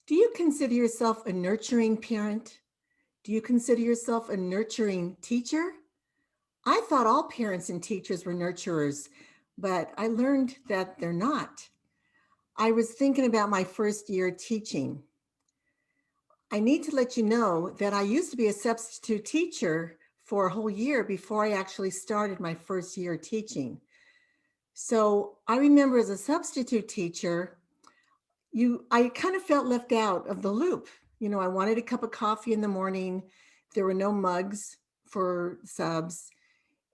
Do you consider yourself a nurturing parent? Do you consider yourself a nurturing teacher? I thought all parents and teachers were nurturers, but I learned that they're not. I was thinking about my first year teaching. I need to let you know that I used to be a substitute teacher for a whole year before I actually started my first year teaching. So I remember as a substitute teacher, I kind of felt left out of the loop. I wanted a cup of coffee in the morning. There were no mugs for subs.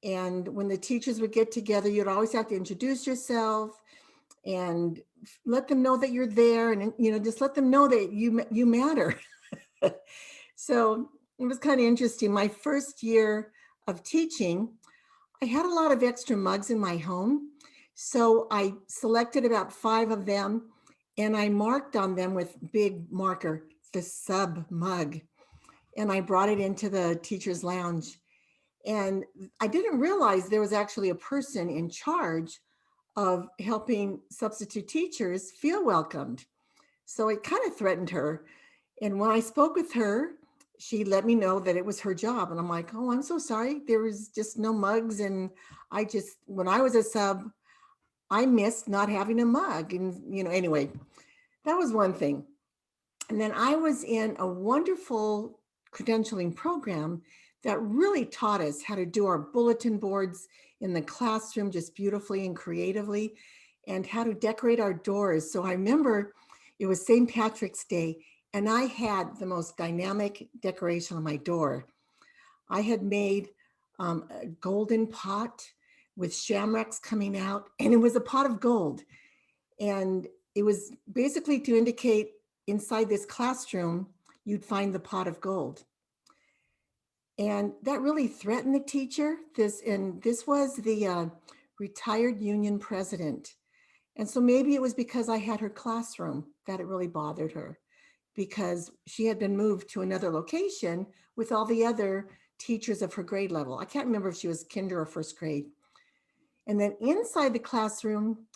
And when the teachers would get together, you'd always have to introduce yourself and let them know that you're there, and just let them know that you matter. So it was kind of interesting. My first year of teaching, I had a lot of extra mugs in my home. So I selected about 5 of them and I marked on them with big marker, the sub mug. And I brought it into the teacher's lounge. And I didn't realize there was actually a person in charge of helping substitute teachers feel welcomed. So it kind of threatened her. And when I spoke with her, she let me know that it was her job. And I'm like, oh, I'm so sorry. There was just no mugs. And when I was a sub, I missed not having a mug. And, anyway, that was one thing. And then I was in a wonderful credentialing program that really taught us how to do our bulletin boards in the classroom just beautifully and creatively, and how to decorate our doors. So I remember it was St. Patrick's Day, and I had the most dynamic decoration on my door. I had made a golden pot with shamrocks coming out, and it was a pot of gold. And it was basically to indicate inside this classroom, you'd find the pot of gold. And that really threatened the teacher. This was the retired union president. And so maybe it was because I had her classroom that it really bothered her, because she had been moved to another location with all the other teachers of her grade level. I can't remember if she was kinder or first grade. And then inside the classroom,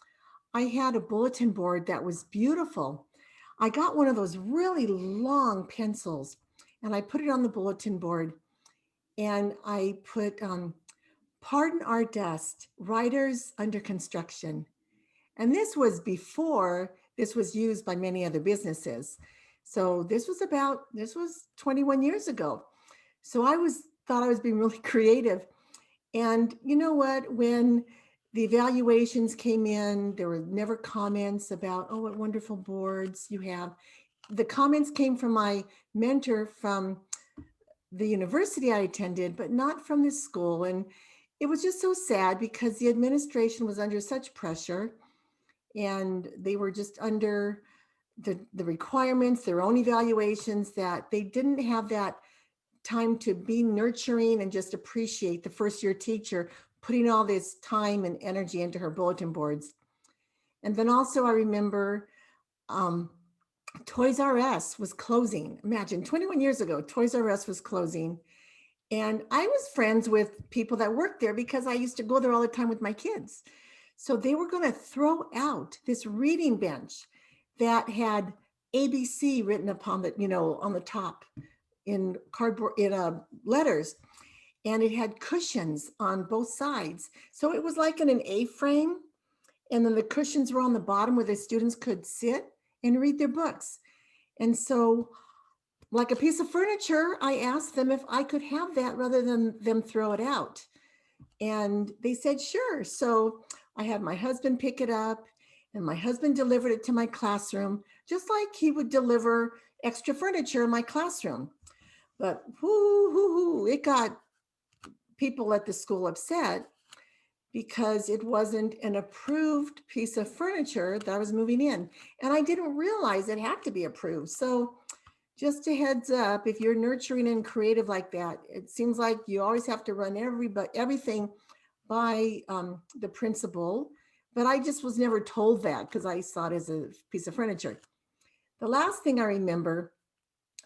I had a bulletin board that was beautiful. I got one of those really long pencils and I put it on the bulletin board, and I put, pardon our dust, writers under construction. And this was before this was used by many other businesses. So this was 21 years ago. So thought I was being really creative. And you know what? When the evaluations came in, there were never comments about, oh, what wonderful boards you have. The comments came from my mentor from the university I attended, but not from this school. And it was just so sad because the administration was under such pressure, and they were just under the requirements, their own evaluations, that they didn't have that time to be nurturing and just appreciate the first year teacher putting all this time and energy into her bulletin boards. And then also I remember Toys R Us was closing. Imagine 21 years ago, Toys R Us was closing. And I was friends with people that worked there because I used to go there all the time with my kids. So they were going to throw out this reading bench that had ABC written upon the, on the top in cardboard, in letters. And it had cushions on both sides. So it was like in an A-frame. And then the cushions were on the bottom where the students could sit and read their books. And so, like a piece of furniture, I asked them if I could have that rather than them throw it out. And they said, sure. So I had my husband pick it up, and my husband delivered it to my classroom, just like he would deliver extra furniture in my classroom. But it got people at the school upset because it wasn't an approved piece of furniture that I was moving in. And I didn't realize it had to be approved. So just a heads up, if you're nurturing and creative like that, it seems like you always have to run everything by the principal. But I just was never told that because I saw it as a piece of furniture. The last thing I remember,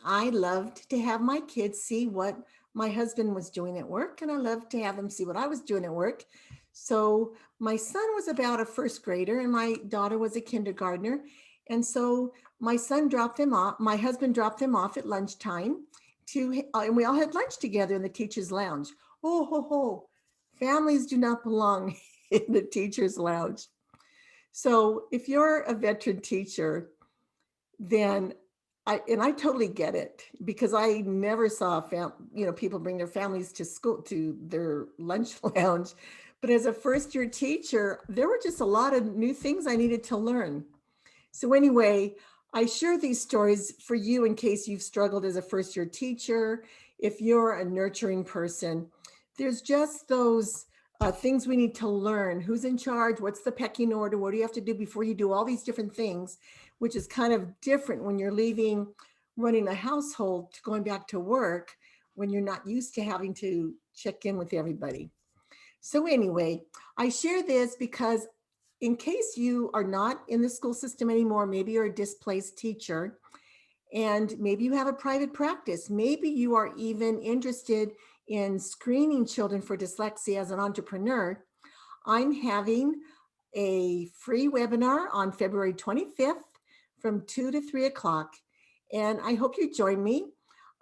I loved to have my kids see what my husband was doing at work, and I loved to have them see what I was doing at work. So my son was about a first grader and my daughter was a kindergartner. And so my son dropped them off, my husband dropped them off at lunchtime and we all had lunch together in the teacher's lounge. Oh, ho, ho. Families do not belong in the teacher's lounge. So if you're a veteran teacher, then I totally get it, because I never saw people bring their families to school, to their lunch lounge. But as a first year teacher, there were just a lot of new things I needed to learn. So anyway, I share these stories for you in case you've struggled as a first year teacher. If you're a nurturing person, there's just those things we need to learn. Who's in charge? What's the pecking order? What do you have to do before you do all these different things, which is kind of different when you're leaving running a household to going back to work, when you're not used to having to check in with everybody. So anyway, I share this because in case you are not in the school system anymore, maybe you're a displaced teacher, and maybe you have a private practice. Maybe you are even interested in screening children for dyslexia as an entrepreneur. I'm having a free webinar on February 25th from 2 to 3 o'clock, and I hope you join me.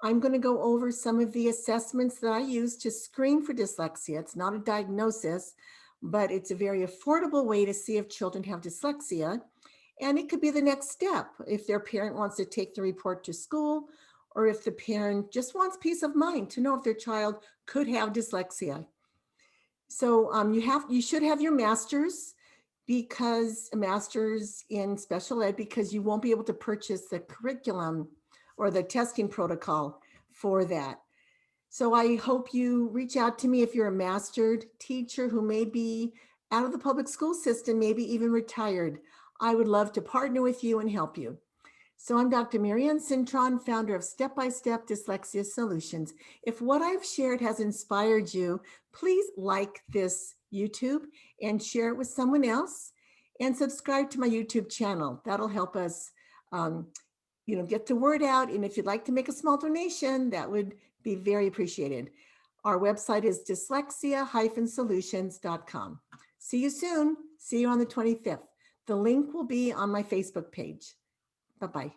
I'm going to go over some of the assessments that I use to screen for dyslexia. It's not a diagnosis, but it's a very affordable way to see if children have dyslexia. And it could be the next step if their parent wants to take the report to school, or if the parent just wants peace of mind to know if their child could have dyslexia. So you should have your master's, because a master's in special ed, because you won't be able to purchase the curriculum or the testing protocol for that. So I hope you reach out to me if you're a mastered teacher who may be out of the public school system, maybe even retired. I would love to partner with you and help you. So I'm Dr. Marianne Cintron, founder of Step by Step Dyslexia Solutions. If what I've shared has inspired you, please like this YouTube and share it with someone else, and subscribe to my YouTube channel. That'll help us get the word out. And if you'd like to make a small donation, that would be very appreciated. Our website is dyslexia-solutions.com. See you soon. See you on the 25th. The link will be on my Facebook page. Bye-bye.